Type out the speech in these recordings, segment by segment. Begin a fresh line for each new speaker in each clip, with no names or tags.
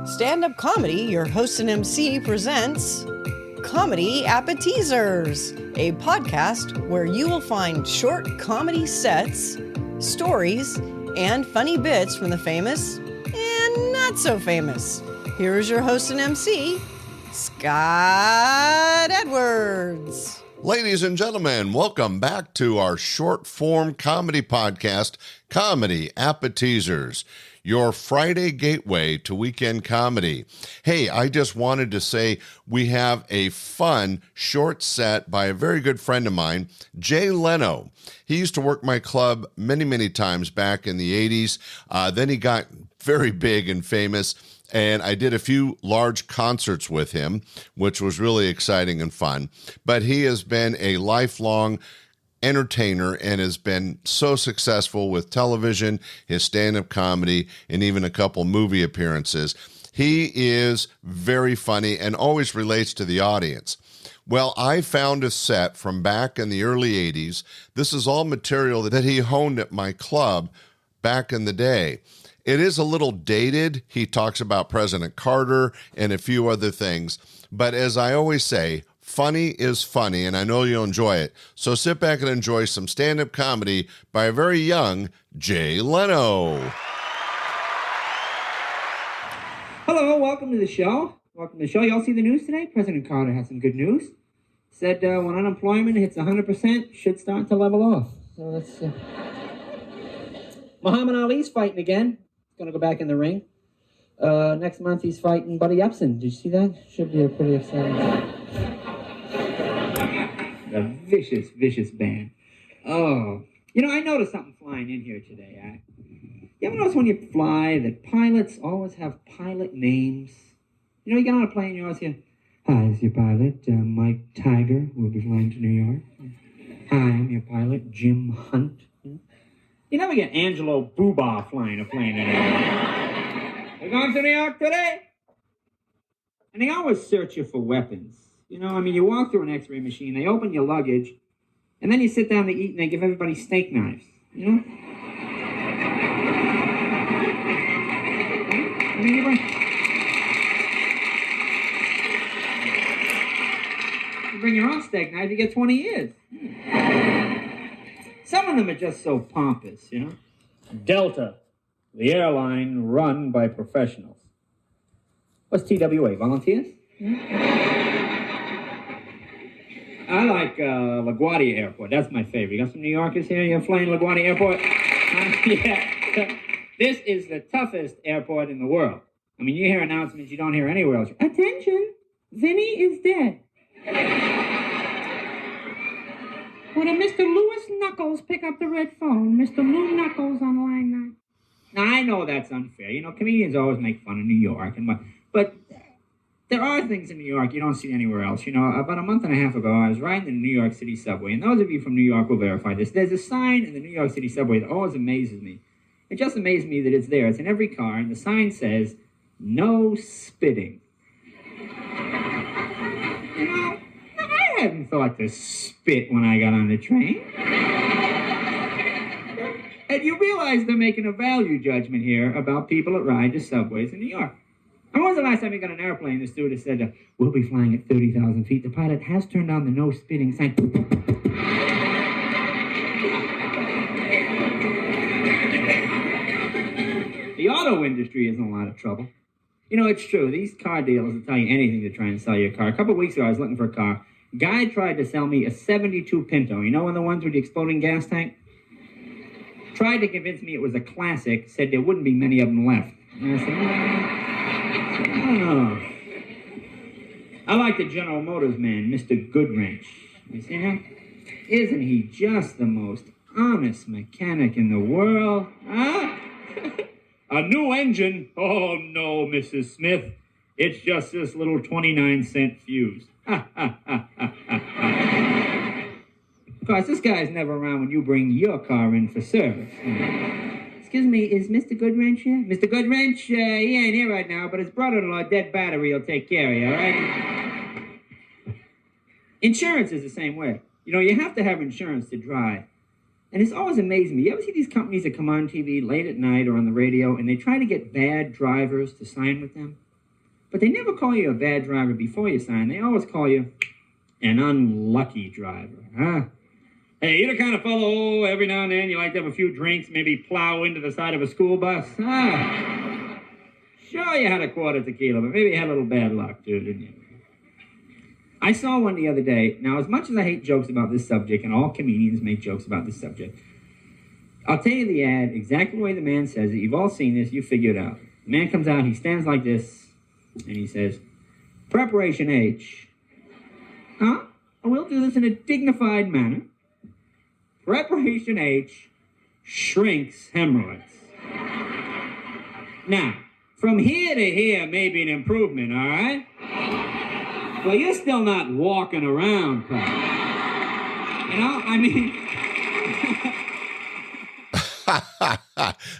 Stand-Up Comedy, your host and MC, presents Comedy Appetizers, a podcast where you will find short comedy sets, stories, and funny bits from the famous and not so famous. Here is your host and MC, Scott Edwards.
Ladies and gentlemen, welcome back to our short-form comedy podcast, Comedy Appetizers, your Friday gateway to weekend comedy. Hey, I just wanted to say we have a fun short set by a very good friend of mine, Jay Leno. He used to work my club many times back in the 80s. Then he got very big and famous, and I did a few large concerts with him, which was really exciting and fun. But he has been a lifelong entertainer and has been so successful with television, his stand-up comedy, and even a couple movie appearances. He is very funny and always relates to the audience. Well, I found a set from back in the early 80s. This is all material that he honed at my club back in the day. It is a little dated. He talks about President Carter and a few other things. But as I always say, funny is funny, and I know you'll enjoy it. So sit back and enjoy some stand-up comedy by a very young Jay Leno.
Hello, welcome to the show. Y'all see the news today? President Carter has some good news. Said when unemployment hits 100%, should start to level off. So that's... Muhammad Ali's fighting again. He's going to go back in the ring. Next month he's fighting Buddy Epson. Did you see that? Should be a pretty exciting... A vicious band. Oh, I noticed something flying in here today. You ever notice when you fly that pilots always have pilot names? You get on a plane, you always hear, "Hi, this is your pilot, Mike Tiger. We'll be flying to New York. Hi, I'm your pilot, Jim Hunt." You never get Angelo Booba flying a plane anymore. We're going to New York today. And they always search you for weapons. You walk through an x-ray machine, they open your luggage, and then you sit down to eat, and they give everybody steak knives, You bring your own steak knife, you get 20 years. Some of them are just so pompous, Delta, the airline run by professionals. What's TWA, volunteers? I like LaGuardia Airport. That's my favorite. You got some New Yorkers here? You're flying LaGuardia Airport? Yeah. This is the toughest airport in the world. You hear announcements you don't hear anywhere else. Attention, Vinny is dead. Would a Mr. Lewis Knuckles pick up the red phone? Mr. Lou Knuckles on line 9. Now, I know that's unfair. Comedians always make fun of New York, but there are things in New York you don't see anywhere else. About a month and a half ago, I was riding the New York City subway, and those of you from New York will verify this. There's a sign in the New York City subway that always amazes me. It just amazes me that it's there. It's in every car, and the sign says, "No spitting." I hadn't thought to spit when I got on the train. And you realize they're making a value judgment here about people that ride the subways in New York. When was the last time you got an airplane? The stewardess said, "We'll be flying at 30,000 feet. The pilot has turned on the no spitting sign." The auto industry is in a lot of trouble. It's true. These car dealers will tell you anything to try and sell you a car. A couple of weeks ago, I was looking for a car. Guy tried to sell me a 72 Pinto. One of the ones with the exploding gas tank? Tried to convince me it was a classic. Said there wouldn't be many of them left. And I said, I don't know. I like the General Motors man, Mr. Goodwrench. You see him? Isn't he just the most honest mechanic in the world? Huh? A new engine? Oh, no, Mrs. Smith. It's just this little 29-cent fuse. Of course, this guy's never around when you bring your car in for service. Excuse me, is Mr. Goodwrench here? Mr. Goodwrench, he ain't here right now, but his brother-in-law, dead battery, will take care of you, all right? Insurance is the same way. You have to have insurance to drive. And it's always amazed me. You ever see these companies that come on TV late at night or on the radio, and they try to get bad drivers to sign with them? But they never call you a bad driver before you sign. They always call you an unlucky driver, huh? Hey, you're the kind of fellow, every now and then you like to have a few drinks, maybe plow into the side of a school bus. Ah, sure you had a quart of tequila, but maybe you had a little bad luck too, didn't you? I saw one the other day. Now, as much as I hate jokes about this subject, and all comedians make jokes about this subject, I'll tell you the ad exactly the way the man says it. You've all seen this. You figure it out. The man comes out. He stands like this, and he says, "Preparation H. Huh? We'll do this in a dignified manner. Preparation H shrinks hemorrhoids." Now, from here to here may be an improvement, all right? Well, you're still not walking around, pal. You know, I mean...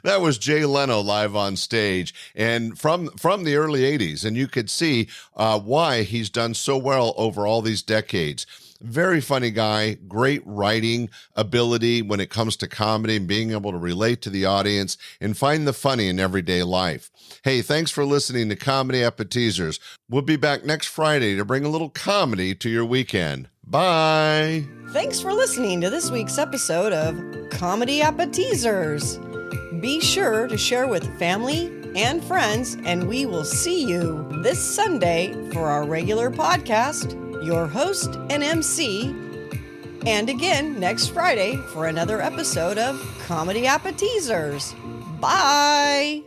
That was Jay Leno live on stage, and from the early 80s, and you could see why he's done so well over all these decades. Very funny guy, great writing ability when it comes to comedy and being able to relate to the audience and find the funny in everyday life. Hey, thanks for listening to Comedy Appetizers. We'll be back next Friday to bring a little comedy to your weekend. Bye.
Thanks for listening to this week's episode of Comedy Appetizers. Be sure to share with family and friends, and we will see you this Sunday for our regular podcast, your host and MC, and again next Friday for another episode of Comedy Appetizers. Bye!